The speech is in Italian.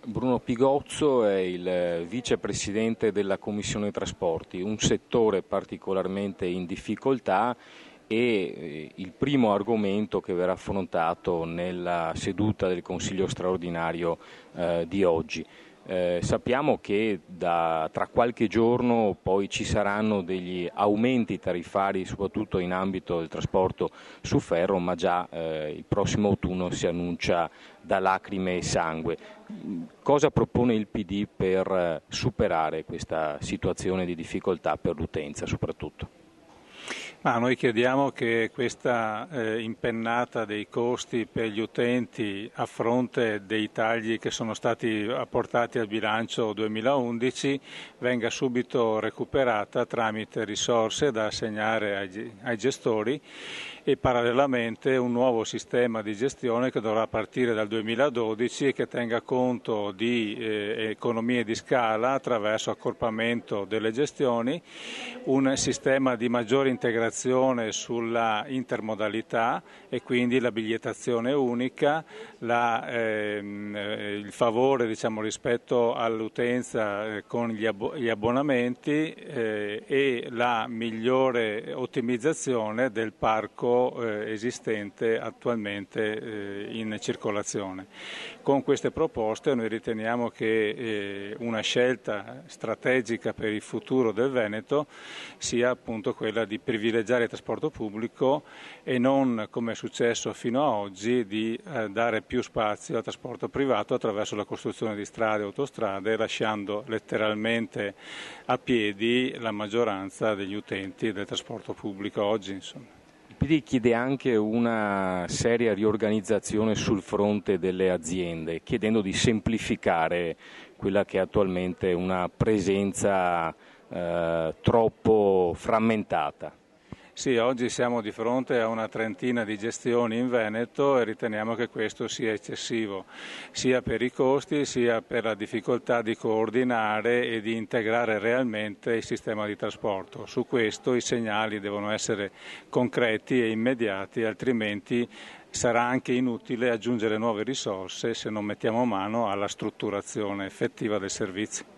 Bruno Pigozzo è il vicepresidente della Commissione Trasporti, un settore particolarmente in difficoltà e il primo argomento che verrà affrontato nella seduta del Consiglio straordinario di oggi. Sappiamo che tra qualche giorno poi ci saranno degli aumenti tariffari, soprattutto in ambito del trasporto su ferro, ma già il prossimo autunno si annuncia da lacrime e sangue. Cosa propone il PD per superare questa situazione di difficoltà per l'utenza soprattutto? Noi chiediamo che questa impennata dei costi per gli utenti a fronte dei tagli che sono stati apportati al bilancio 2011 venga subito recuperata tramite risorse da assegnare ai gestori e parallelamente un nuovo sistema di gestione che dovrà partire dal 2012 e che tenga conto di economie di scala attraverso accorpamento delle gestioni, un sistema di maggiore integrazione sulla intermodalità e quindi la bigliettazione unica, il favore rispetto all'utenza con gli abbonamenti e la migliore ottimizzazione del parco esistente attualmente in circolazione. Con queste proposte noi riteniamo che una scelta strategica per il futuro del Veneto sia appunto quella di privilegiare il trasporto pubblico e non, come è successo fino ad oggi, di dare più spazio al trasporto privato attraverso la costruzione di strade e autostrade, lasciando letteralmente a piedi la maggioranza degli utenti del trasporto pubblico oggi. Il PD chiede anche una seria riorganizzazione sul fronte delle aziende, chiedendo di semplificare quella che è attualmente una presenza troppo frammentata. Sì, oggi siamo di fronte a una trentina di gestioni in Veneto e riteniamo che questo sia eccessivo, sia per i costi sia per la difficoltà di coordinare e di integrare realmente il sistema di trasporto. Su questo i segnali devono essere concreti e immediati, altrimenti sarà anche inutile aggiungere nuove risorse se non mettiamo mano alla strutturazione effettiva del servizio.